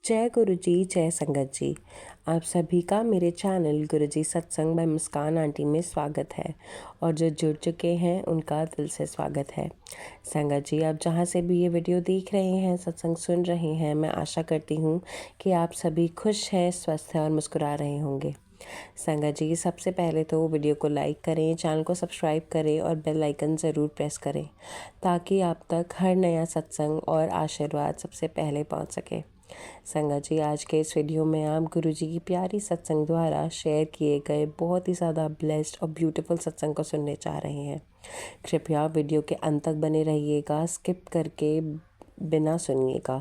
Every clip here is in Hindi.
जय गुरु जी, जय संगत जी। आप सभी का मेरे चैनल गुरु जी सत्संग बाय मुस्कान आंटी में स्वागत है और जो जुड़ चुके हैं उनका दिल से स्वागत है। संगत जी, आप जहाँ से भी ये वीडियो देख रहे हैं, सत्संग सुन रहे हैं, मैं आशा करती हूँ कि आप सभी खुश हैं, स्वस्थ हैं और मुस्कुरा रहे होंगे। संगत जी, सबसे पहले तो वीडियो को लाइक करें, चैनल को सब्सक्राइब करें और बेल आइकन ज़रूर प्रेस करें ताकि आप तक हर नया सत्संग और आशीर्वाद सबसे पहले पहुँच सके। संगत जी, आज के इस वीडियो में आप गुरु जी की प्यारी सत्संग द्वारा शेयर किए गए बहुत ही ज़्यादा ब्लेस्ड और ब्यूटीफुल सत्संग को सुनने जा रहे हैं। कृपया वीडियो के अंत तक बने रहिएगा, स्किप करके बिना सुनिएगा,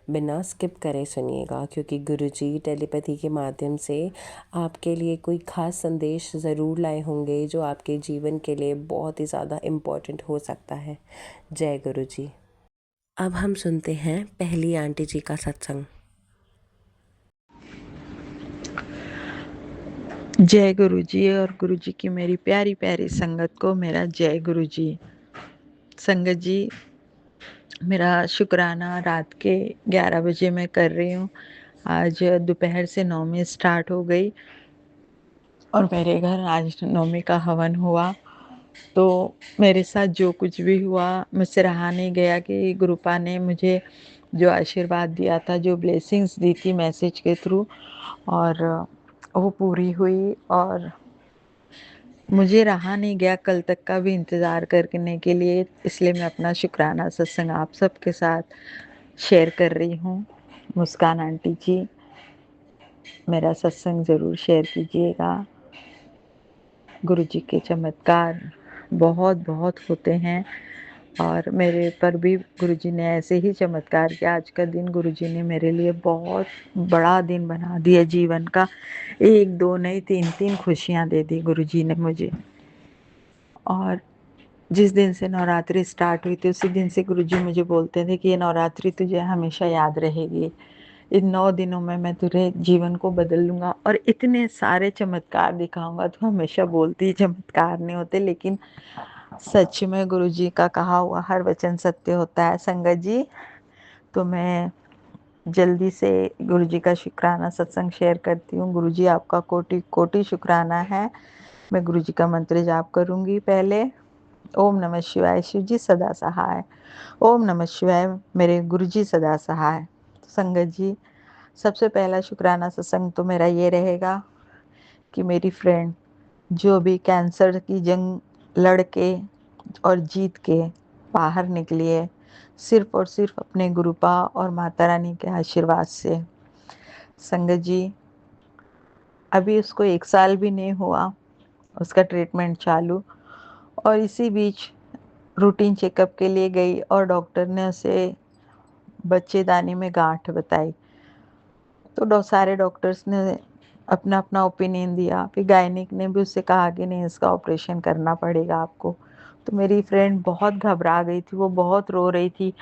बिना स्किप करे सुनिएगा, क्योंकि गुरु जी टेलीपैथी के माध्यम से आपके लिए कोई ख़ास संदेश ज़रूर लाए होंगे जो आपके जीवन के लिए बहुत ही ज़्यादा इम्पोर्टेंट हो सकता है। जय गुरु जी। अब हम सुनते हैं पहली आंटी जी का सत्संग। जय गुरु जी और गुरु जी की मेरी प्यारी प्यारी संगत को मेरा जय गुरु जी। संगत जी, मेरा शुक्राना रात के 11 बजे मैं कर रही हूँ। आज दोपहर से नौमी स्टार्ट हो गई और मेरे घर आज नौमी का हवन हुआ। तो मेरे साथ जो कुछ भी हुआ मुझसे रहा नहीं गया कि गुरुपा ने मुझे जो आशीर्वाद दिया था, जो ब्लेसिंग्स दी थी मैसेज के थ्रू, और वो पूरी हुई। और मुझे रहा नहीं गया कल तक का भी इंतज़ार करने के लिए, इसलिए मैं अपना शुक्राना सत्संग आप सबके साथ शेयर कर रही हूँ। मुस्कान आंटी जी, मेरा सत्संग ज़रूर शेयर कीजिएगा। गुरु जी के चमत्कार बहुत बहुत होते हैं और मेरे पर भी गुरु जी ने ऐसे ही चमत्कार किया। आज का दिन गुरु जी ने मेरे लिए बहुत बड़ा दिन बना दिया जीवन का। एक दो नहीं, तीन तीन खुशियाँ दे दी गुरु जी ने मुझे। और जिस दिन से नवरात्रि स्टार्ट हुई थी उसी दिन से गुरुजी मुझे बोलते थे कि ये नवरात्रि तुझे हमेशा याद रहेगी, इन 9 दिनों में मैं तुझे जीवन को बदल लूँगा और इतने सारे चमत्कार दिखाऊंगा। तो हमेशा बोलती चमत्कार नहीं होते, लेकिन सच में गुरुजी का कहा हुआ हर वचन सत्य होता है। संगत जी, तो मैं जल्दी से गुरुजी का शुक्राना सत्संग शेयर करती हूँ। गुरुजी, आपका कोटि कोटि शुक्राना है। मैं गुरुजी का मंत्र जाप करूँगी पहले। ओम नमः शिवाय, शिव जी सदा सहाय। ओम नमः शिवाय, मेरे गुरु जी सदा सहाय। तो संगत जी, सबसे पहला शुक्राना सत्संग तो मेरा ये रहेगा कि मेरी फ्रेंड जो भी कैंसर की जंग लड़ के और जीत के बाहर निकली है, सिर्फ और सिर्फ अपने गुरुपा और माता रानी के आशीर्वाद से। संगत जी, अभी उसको 1 साल भी नहीं हुआ, उसका ट्रीटमेंट चालू, और इसी बीच रूटीन चेकअप के लिए गई और डॉक्टर ने उसे बच्चेदानी में गांठ बताई। तो सारे डॉक्टर्स ने अपना अपना ओपिनियन दिया। फिर गायनिक ने भी उससे कहा कि नहीं, इसका ऑपरेशन करना पड़ेगा आपको। तो मेरी फ्रेंड बहुत घबरा गई थी, वो बहुत रो रही थी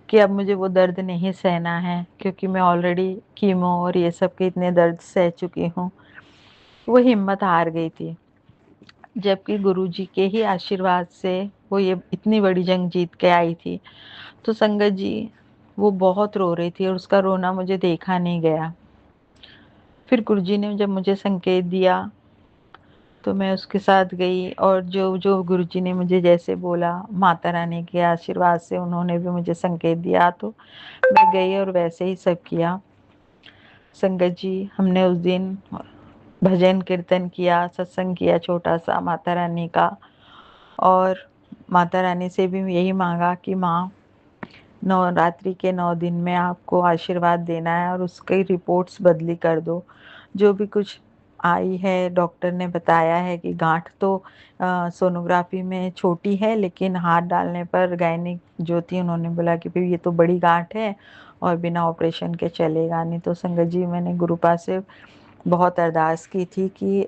कि अब मुझे वो दर्द नहीं सहना है, क्योंकि मैं ऑलरेडी कीमो और ये सब के इतने दर्द सह चुकी हूँ। वो हिम्मत हार गई थी, जबकि गुरुजी के ही आशीर्वाद से वो ये इतनी बड़ी जंग जीत के आई थी। तो संगत जी, वो बहुत रो रही थी और उसका रोना मुझे देखा नहीं गया। फिर गुरुजी ने जब मुझे संकेत दिया तो मैं उसके साथ गई, और जो जो गुरुजी ने मुझे जैसे बोला, माता रानी के आशीर्वाद से उन्होंने भी मुझे संकेत दिया, तो मैं गई और वैसे ही सब किया। संगत जी, हमने उस दिन भजन कीर्तन किया, सत्संग किया छोटा सा माता रानी का, और माता रानी से भी यही मांगा कि माँ, नवरात्रि के 9 दिन में आपको आशीर्वाद देना है और उसकी रिपोर्ट्स बदली कर दो। जो भी कुछ आई है, डॉक्टर ने बताया है कि गांठ तो सोनोग्राफी में छोटी है, लेकिन हाथ डालने पर गायनिक जो थी उन्होंने बोला कि भाई ये तो बड़ी गांठ है और बिना ऑपरेशन के चलेगा नहीं। तो संगत जी, मैंने गुरुपा से बहुत अरदास की थी कि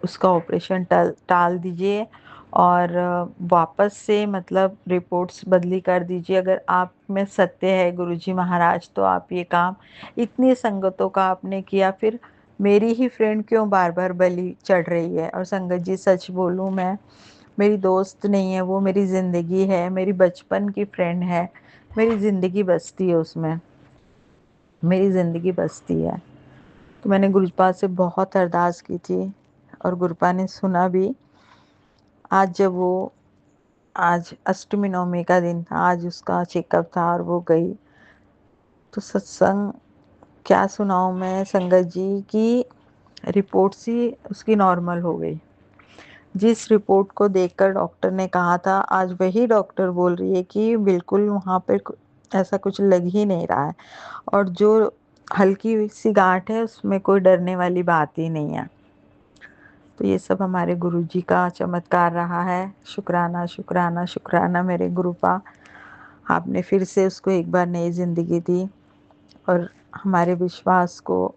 उसका ऑपरेशन टाल दीजिए और वापस से मतलब रिपोर्ट्स बदली कर दीजिए। अगर आप में सत्य है गुरुजी महाराज, तो आप ये काम इतनी संगतों का आपने किया, फिर मेरी ही फ्रेंड क्यों बार बार बलि चढ़ रही है। और संगत जी, सच बोलूँ, मैं मेरी दोस्त नहीं है, वो मेरी ज़िंदगी है, मेरी बचपन की फ्रेंड है, मेरी ज़िंदगी बसती है उसमें। मेरी ज़िंदगी बसती है। तो मैंने गुरुपा से बहुत अरदास की थी और गुरुपा ने सुना भी। आज जब वो आज अष्टमी नवमी का दिन था, आज उसका चेकअप था और वो गई, तो सत्संग क्या सुनाऊँ मैं संगत जी की रिपोर्ट्स ही उसकी नॉर्मल हो गई। जिस रिपोर्ट को देखकर डॉक्टर ने कहा था, आज वही डॉक्टर बोल रही है कि बिल्कुल वहाँ पे ऐसा कुछ लग ही नहीं रहा है, और जो हल्की सी गांठ है उसमें कोई डरने वाली बात ही नहीं है। तो ये सब हमारे गुरुजी का चमत्कार रहा है। शुक्राना शुक्राना शुक्राना मेरे गुरुपा, आपने फिर से उसको एक बार नई ज़िंदगी दी और हमारे विश्वास को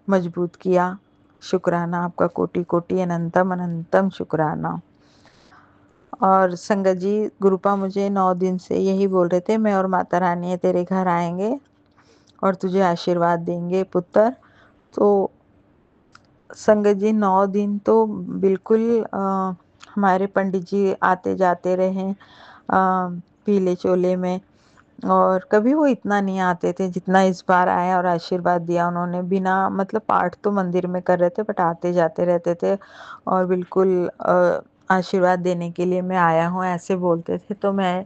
मजबूत किया। शुक्राना आपका, कोटि कोटि अनंतम अनंतम शुक्राना। और संगत जी, गुरुपा मुझे 9 दिन से यही बोल रहे थे, मैं और माता रानी तेरे घर आएंगे और तुझे आशीर्वाद देंगे पुत्र। तो संगत जी 9 दिन तो बिल्कुल हमारे पंडित जी आते जाते रहे पीले चोले में, और कभी वो इतना नहीं आते थे जितना इस बार आया और आशीर्वाद दिया उन्होंने। बिना मतलब पाठ तो मंदिर में कर रहे थे बट आते जाते रहते थे और बिल्कुल आशीर्वाद देने के लिए मैं आया हूँ ऐसे बोलते थे। तो मैं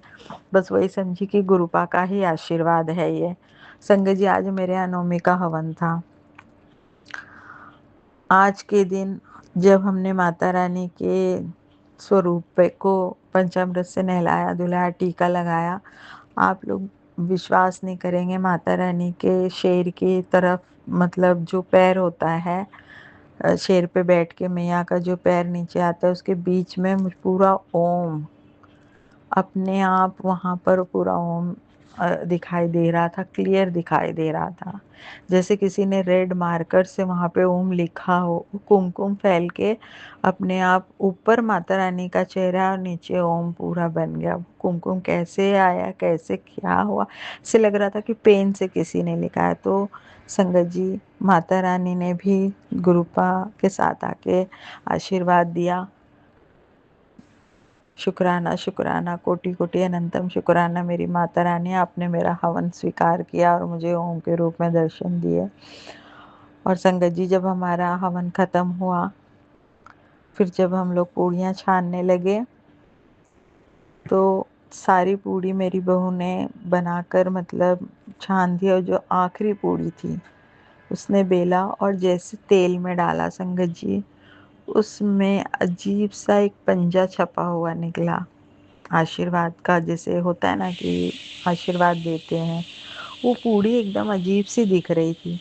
बस वही समझी कि गुरुपा का ही आशीर्वाद है ये। संगत जी, आज मेरे यहाँ नवमी का हवन था। आज के दिन जब हमने माता रानी के स्वरूप को पंचामृत से नहलाया धुलाया, टीका लगाया, आप लोग विश्वास नहीं करेंगे, माता रानी के शेर की तरफ मतलब जो पैर होता है, शेर पे बैठ के मैया का जो पैर नीचे आता है उसके बीच में पूरा ओम, अपने आप वहाँ पर पूरा ओम दिखाई दे रहा था, क्लियर दिखाई दे रहा था, जैसे किसी ने रेड मार्कर से वहाँ पे ओम लिखा हो। कुमकुम फैल के अपने आप ऊपर माता रानी का चेहरा और नीचे ओम पूरा बन गया। कुमकुम कैसे आया, कैसे क्या हुआ, ऐसे लग रहा था कि पेन से किसी ने लिखा है। तो संगत जी, माता रानी ने भी गुरुपा के साथ आके आशीर्वाद दिया। शुक्राना शुक्राना, कोटि कोटि अनंतम शुक्राना मेरी माता रानी, आपने मेरा हवन स्वीकार किया और मुझे ओम के रूप में दर्शन दिए। और संगत जी, जब हमारा हवन खत्म हुआ, फिर जब हम लोग पूड़ियाँ छानने लगे, तो सारी पूड़ी मेरी बहू ने बनाकर मतलब छान दी, और जो आखिरी पूड़ी थी उसने बेला और जैसे तेल में डाला संगत जी, उसमें अजीब सा एक पंजा छपा हुआ निकला आशीर्वाद का, जैसे होता है ना कि आशीर्वाद देते हैं। वो पूड़ी एकदम अजीब सी दिख रही थी,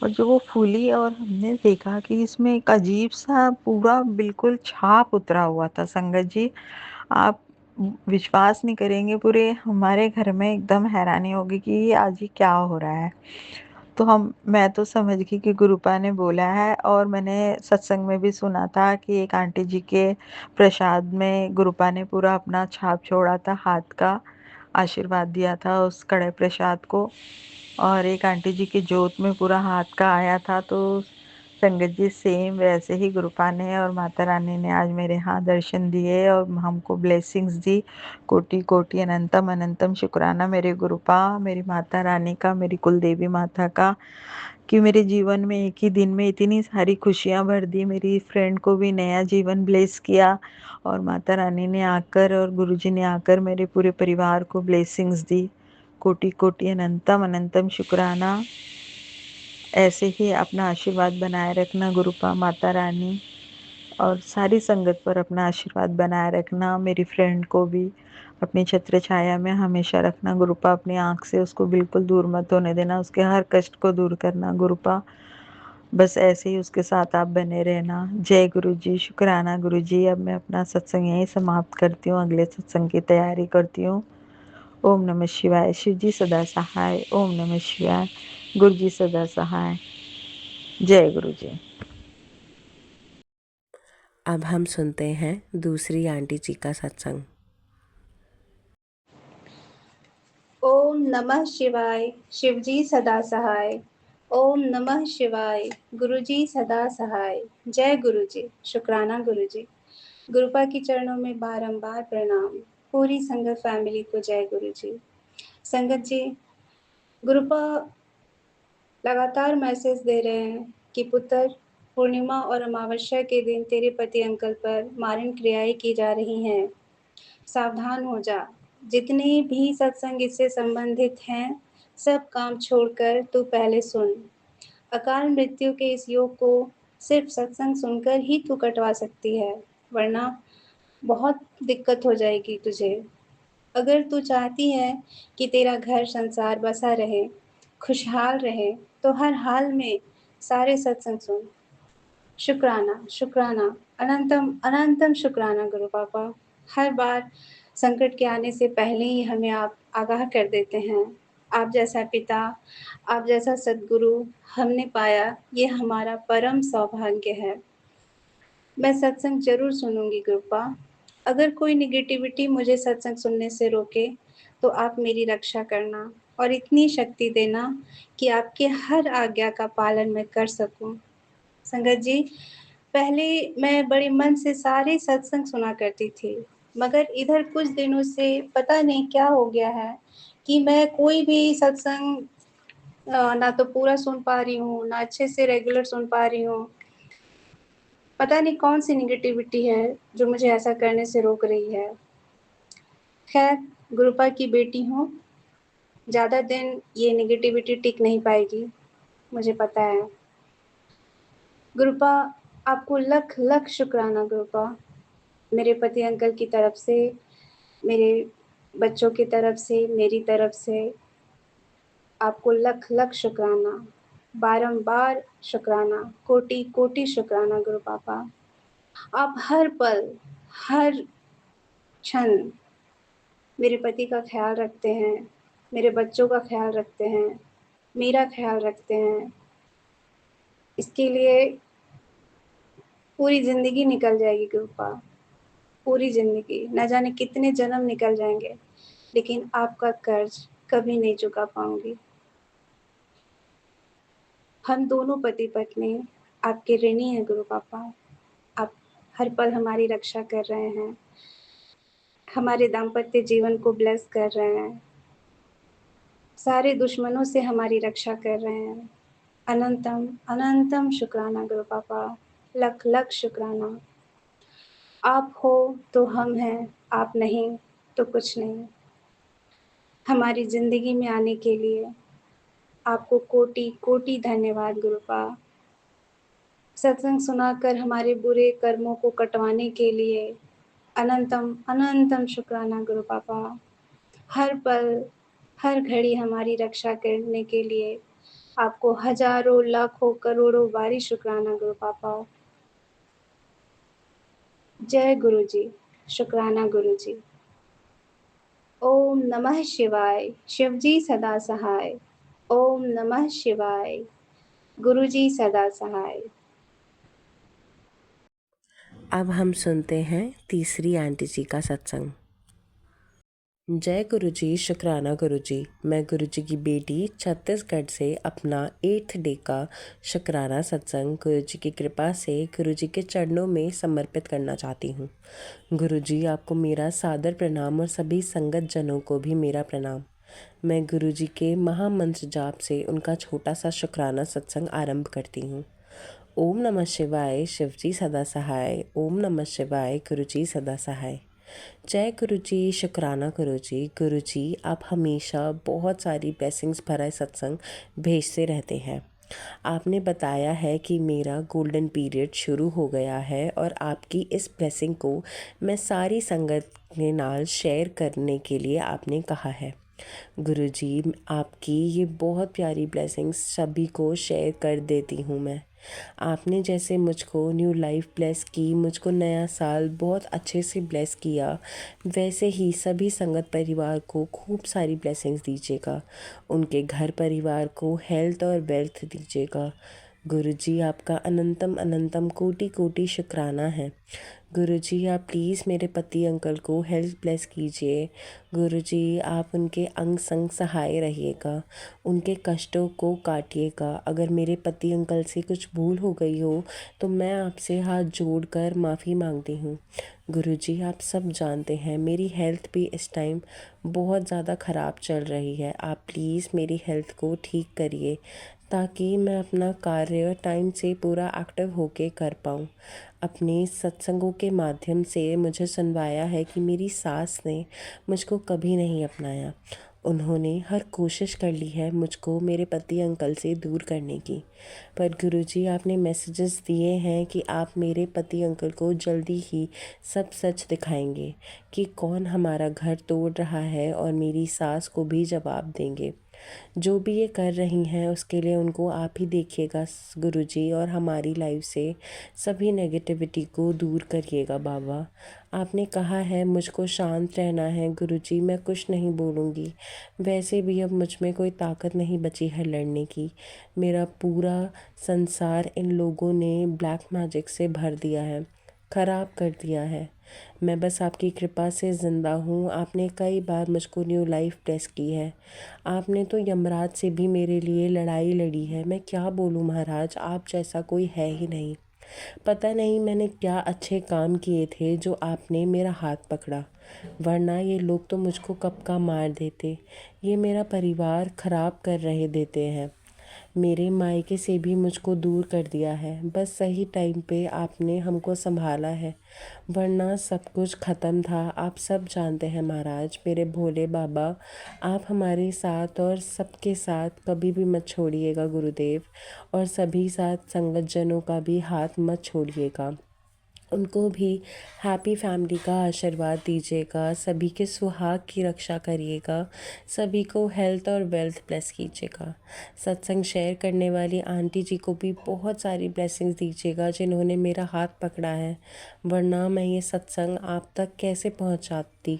और जो वो फूली और हमने देखा कि इसमें एक अजीब सा पूरा बिल्कुल छाप उतरा हुआ था। संगत जी, आप विश्वास नहीं करेंगे, पूरे हमारे घर में एकदम हैरानी होगी कि ये आज ये क्या हो रहा है। तो मैं तो समझ गई कि गुरुपा ने बोला है, और मैंने सत्संग में भी सुना था कि एक आंटी जी के प्रसाद में गुरुपा ने पूरा अपना छाप छोड़ा था, हाथ का आशीर्वाद दिया था उस कड़े प्रसाद को, और एक आंटी जी की जोत में पूरा हाथ का आया था। तो संगत जी, सेम वैसे ही गुरुपा ने और माता रानी ने आज मेरे यहाँ दर्शन दिए और हमको ब्लेसिंग्स दी। कोटि कोटि अनंतम अनंतम शुक्राना मेरे गुरुपा, मेरी माता रानी का, मेरी कुल देवी माता का, कि मेरे जीवन में एक ही दिन में इतनी सारी खुशियाँ भर दी, मेरी फ्रेंड को भी नया जीवन ब्लेस किया, और माता रानी ने आकर और गुरुजी ने आकर मेरे पूरे परिवार को ब्लेसिंग्स दी। कोटि कोटि अनंतम अनंतम शुक्राना। ऐसे ही अपना आशीर्वाद बनाए रखना गुरुपा, माता रानी, और सारी संगत पर अपना आशीर्वाद बनाए रखना। मेरी फ्रेंड को भी अपनी छत्र छाया में हमेशा रखना गुरुपा, अपनी आँख से उसको बिल्कुल दूर मत होने देना, उसके हर कष्ट को दूर करना गुरुपा। बस ऐसे ही उसके साथ आप बने रहना। जय गुरु जी, शुक्राना गुरु जी। अब मैं अपना सत्संग यहीं समाप्त करती हूँ, अगले सत्संग की तैयारी करती हूँ। ओम नमः शिवाय। शिव जी सदा सहाय। ओम नमः शिवाय। गुरु जी सदा सहाय। जय गुरु जी। अब हम सुनते हैं दूसरी आंटी जी का सत्संग। ओम नमः शिवाय। शिवजी सदा सहाय। ओम नमः शिवाय। गुरुजी सदा सहाय। जय गुरुजी। शुक्राना गुरुजी। गुरुपा की चरणों में बारंबार प्रणाम। पूरी संगत फैमिली को जय गुरुजी। संगत जी, गुरुपा लगातार मैसेज दे रहे हैं कि पुत्र, पूर्णिमा और अमावस्या के दिन तेरे पति अंकल पर मारण क्रियाएं की जा रही हैं। सावधान हो जा। जितने भी सत्संग इससे संबंधित हैं, सब काम छोड़कर तू पहले सुन। अकाल मृत्यु के इस योग को सिर्फ सत्संग सुनकर ही तू कटवा सकती है, वरना बहुत दिक्कत हो जाएगी तुझे। अगर तू चाहती है कि तेरा घर संसार बसा रहे, खुशहाल रहे, तो हर हाल में सारे सत्संग सुन। शुक्राना, शुक्राना, अनंतम अनंतम शुक्राना गुरु पापा। हर बार संकट के आने से पहले ही हमें आप आगाह कर देते हैं। आप जैसा पिता, आप जैसा सद्गुरु हमने पाया, ये हमारा परम सौभाग्य है। मैं सत्संग ज़रूर सुनूँगी कृपा। अगर कोई नेगेटिविटी मुझे सत्संग सुनने से रोके, तो आप मेरी रक्षा करना और इतनी शक्ति देना कि आपके हर आज्ञा का पालन मैं कर सकूँ। संगत जी, पहले मैं बड़े मन से सारे सत्संग सुना करती थी, मगर इधर कुछ दिनों से पता नहीं क्या हो गया है कि मैं कोई भी सत्संग ना तो पूरा सुन पा रही हूँ, ना अच्छे से रेगुलर सुन पा रही हूँ। पता नहीं कौन-सी नेगेटिविटी है जो मुझे ऐसा करने से रोक रही है। खैर, गुरुपा की बेटी हूँ, ज़्यादा दिन ये नेगेटिविटी टिक नहीं पाएगी, मुझे पता है। गुरुपा, आपको लख-लख शुक्राना गुरुपा। मेरे पति अंकल की तरफ से, मेरे बच्चों की तरफ से, मेरी तरफ से आपको लख-लख शुक्राना। बारंबार शुक्राना, कोटि-कोटि शुक्राना गुरु पापा। आप हर पल, हर क्षण मेरे पति का ख़्याल रखते हैं, मेरे बच्चों का ख़्याल रखते हैं, मेरा ख़्याल रखते हैं। इसके लिए पूरी ज़िंदगी निकल जाएगी कृपा, पूरी ज़िंदगी, ना जाने कितने जन्म निकल जाएँगे, लेकिन आपका कर्ज़ कभी नहीं चुका पाऊँगी। हम दोनों पति-पत्नी आपके ऋणी हैं गुरु पापा। आप हर पल हमारी रक्षा कर रहे हैं, हमारे दाम्पत्य जीवन को ब्लेस कर रहे हैं, सारे दुश्मनों से हमारी रक्षा कर रहे हैं। अनंतम, अनंतम शुक्राना गुरु पापा, लख-लख शुक्राना। आप हो तो हम हैं, आप नहीं तो कुछ नहीं। हमारी ज़िंदगी में आने के लिए आपको कोटि-कोटि धन्यवाद गुरुपा। सत्संग सुनाकर हमारे बुरे कर्मों को कटवाने के लिए अनंतम, अनंतम शुक्राना गुरु पापा। हर पल, हर घड़ी हमारी रक्षा करने के लिए आपको हज़ारों, लाखों, करोड़ों बारी शुक्राना गुरु पापा। जय गुरु जी, शुक्राना गुरु जी। ओम नमः शिवाय, शिवजी सदा सहाय। ओम नमः शिवाय, गुरुजी सदा सहाय। अब हम सुनते हैं तीसरी आंटी जी का सत्संग। जय गुरु जी, शुक्राना गुरु जी। मैं गुरु जी की बेटी छत्तीसगढ़ से अपना 8th डे का शुक्राना सत्संग गुरु जी की कृपा से गुरु जी के चरणों में समर्पित करना चाहती हूँ। गुरु जी, आपको मेरा सादर प्रणाम और सभी संगत जनों को भी मेरा प्रणाम। मैं गुरु जी के महामंत्र जाप से उनका छोटा सा शुक्राना सत्संग आरंभ करती हूँ। ओम नमः शिवाय, शिवजी सदा सहाय। ओम नमः शिवाय, गुरु जी सदा सहाय। जय गुरु जी, शुक्राना गुरु जी। गुरु जी, आप हमेशा बहुत सारी ब्लेसिंग्स भरा सत्संग भेजते रहते हैं। आपने बताया है कि मेरा गोल्डन पीरियड शुरू हो गया है और आपकी इस ब्लेसिंग को मैं सारी संगत के नाल शेयर करने के लिए आपने कहा है। गुरु जी, आपकी ये बहुत प्यारी ब्लेसिंग्स सभी को शेयर कर देती हूँ मैं। आपने जैसे मुझको न्यू लाइफ ब्लेस की, मुझको नया साल बहुत अच्छे से ब्लेस किया, वैसे ही सभी संगत परिवार को खूब सारी ब्लेसिंग्स दीजिएगा। उनके घर परिवार को हेल्थ और वेल्थ दीजिएगा। गुरु जी, आपका अनंतम अनंतम कोटि कोटि शुक्राना है। गुरु जी, आप प्लीज़ मेरे पति अंकल को हेल्थ ब्लेस कीजिए। गुरु जी, आप उनके अंग संग सहाय रहिएगा, उनके कष्टों को काटिएगा। अगर मेरे पति अंकल से कुछ भूल हो गई हो तो मैं आपसे हाथ जोड़कर माफ़ी मांगती हूँ। गुरु जी, आप सब जानते हैं मेरी हेल्थ भी इस टाइम बहुत ज़्यादा ख़राब चल रही है। आप प्लीज़ मेरी हेल्थ को ठीक करिए ताकि मैं अपना कार्य टाइम से पूरा एक्टिव होके कर पाऊँ। अपने सत्संगों के माध्यम से मुझे सुनवाया है कि मेरी सास ने मुझको कभी नहीं अपनाया। उन्होंने हर कोशिश कर ली है मुझको मेरे पति अंकल से दूर करने की, पर गुरुजी आपने मैसेजेस दिए हैं कि आप मेरे पति अंकल को जल्दी ही सब सच दिखाएंगे कि कौन हमारा घर तोड़ रहा है, और मेरी सास को भी जवाब देंगे। जो भी ये कर रही हैं उसके लिए उनको आप ही देखिएगा गुरुजी, और हमारी लाइफ से सभी नेगेटिविटी को दूर करिएगा बाबा। आपने कहा है मुझको शांत रहना है गुरुजी, मैं कुछ नहीं बोलूँगी। वैसे भी अब मुझ में कोई ताकत नहीं बची है लड़ने की। मेरा पूरा संसार इन लोगों ने ब्लैक मैजिक से भर दिया है, ख़राब कर दिया है। मैं बस आपकी कृपा से ज़िंदा हूँ। आपने कई बार मुझको न्यू लाइफ ब्लेस की है। आपने तो यमराज से भी मेरे लिए लड़ाई लड़ी है। मैं क्या बोलूँ महाराज, आप जैसा कोई है ही नहीं। पता नहीं मैंने क्या अच्छे काम किए थे जो आपने मेरा हाथ पकड़ा, वरना ये लोग तो मुझको कब का मार देते। ये मेरा परिवार ख़राब कर रहे देते हैं। मेरे मायके से भी मुझको दूर कर दिया है। बस सही टाइम पे आपने हमको संभाला है, वरना सब कुछ ख़त्म था। आप सब जानते हैं महाराज, मेरे भोले बाबा, आप हमारे साथ और सबके साथ कभी भी मत छोड़िएगा गुरुदेव, और सभी साथ संगत जनों का भी हाथ मत छोड़िएगा। उनको भी हैप्पी फैमिली का आशीर्वाद दीजिएगा। सभी के सुहाग की रक्षा करिएगा। सभी को हेल्थ और वेल्थ ब्लेस कीजिएगा। सत्संग शेयर करने वाली आंटी जी को भी बहुत सारी ब्लेसिंग्स दीजिएगा जिन्होंने मेरा हाथ पकड़ा है, वरना मैं ये सत्संग आप तक कैसे पहुंचाती।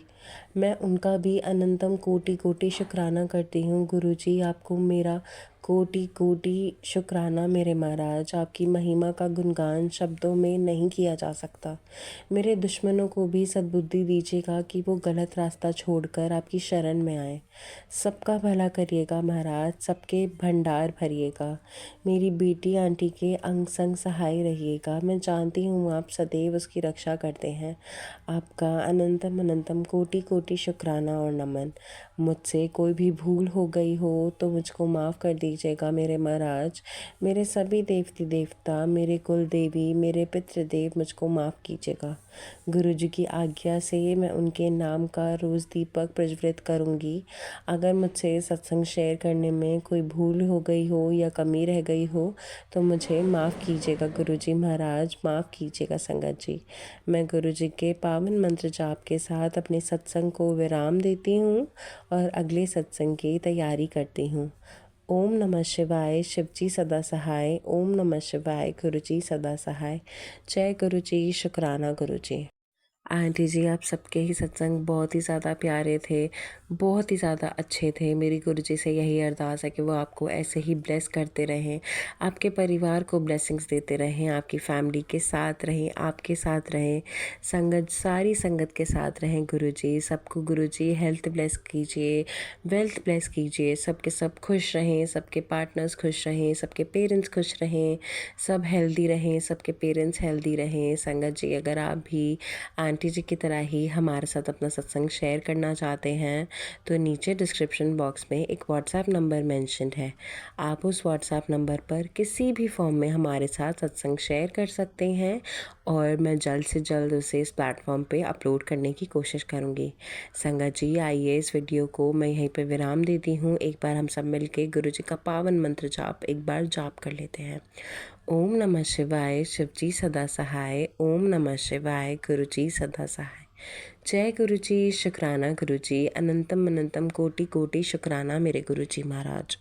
मैं उनका भी अनंतम कोटि कोटि शुक्राना करती हूँ। गुरुजी आपको मेरा कोटि कोटि शुक्राना मेरे महाराज। आपकी महिमा का गुणगान शब्दों में नहीं किया जा सकता। मेरे दुश्मनों को भी सद्बुद्धि दीजिएगा कि वो गलत रास्ता छोड़कर आपकी शरण में आए। सबका भला करिएगा महाराज, सबके भंडार भरिएगा। मेरी बेटी आंटी के अंग संग सहाय रहिएगा। मैं जानती हूँ आप सदैव उसकी रक्षा करते हैं। आपका अनंतम अनंतम कोटि कोटि शुक्राना और नमन। मुझसे कोई भी भूल हो गई हो तो मुझको माफ़ कर दीजिएगा मेरे महाराज। मेरे सभी देवती देवता, मेरे कुल देवी, मेरे पितृदेव, मुझको माफ़ कीजिएगा। गुरु जी की आज्ञा से मैं उनके नाम का रोज़ दीपक प्रज्वलित करूँगी। अगर मुझसे सत्संग शेयर करने में कोई भूल हो गई हो या कमी रह गई हो तो मुझे माफ़ कीजिएगा गुरु जी महाराज, माफ़ कीजिएगा संगत जी। मैं गुरु जी के पावन मंत्र जाप के साथ अपने सत्संग को विराम देती हूँ और अगले सत्संग की तैयारी करती हूँ। ओम नमः शिवाय, शिवजी सदा सहाय। ओम नमः शिवाय, गुरुजी सदा सहाय। जय गुरुजी, शुक्राना गुरुजी। आंटी जी आप सबके ही सत्संग बहुत ही ज़्यादा प्यारे थे, बहुत ही ज़्यादा अच्छे थे। मेरी गुरुजी से यही अरदास है कि वो आपको ऐसे ही ब्लेस करते रहें, आपके परिवार को ब्लेसिंग्स देते रहें, आपकी फैमिली के साथ रहें, आपके साथ रहें, संगत सारी संगत के साथ रहें। गुरुजी सबको गुरुजी हेल्थ ब्लेस कीजिए, वेल्थ ब्लेस कीजिए, सबके सब खुश रहें, सबके पार्टनर्स खुश रहें, सबके पेरेंट्स खुश रहें, सब हेल्दी रहें, सबके पेरेंट्स हेल्दी रहें। संगत जी अगर आप भी आंटी जी की तरह ही हमारे साथ अपना सत्संग शेयर करना चाहते हैं तो नीचे डिस्क्रिप्शन बॉक्स में एक व्हाट्सएप नंबर मेंशन्ड है। आप उस व्हाट्सएप नंबर पर किसी भी फॉर्म में हमारे साथ सत्संग शेयर कर सकते हैं और मैं जल्द से जल्द उसे इस प्लेटफॉर्म पे अपलोड करने की कोशिश करूँगी। संगत जी आइए इस वीडियो को मैं यहीं पर विराम देती हूँ। एक बार हम सब मिलके गुरु जी का पावन मंत्र जाप एक बार जाप कर लेते हैं। ओम नमः शिवाय, शिवजी सदा सहाय। ओम नमः शिवाय, गुरुजी सदा सहाय। जय गुरुजी, शुक्राना गुरुजी, अनंतम अनंतम कोटि कोटि शुक्राना मेरे गुरुजी महाराज।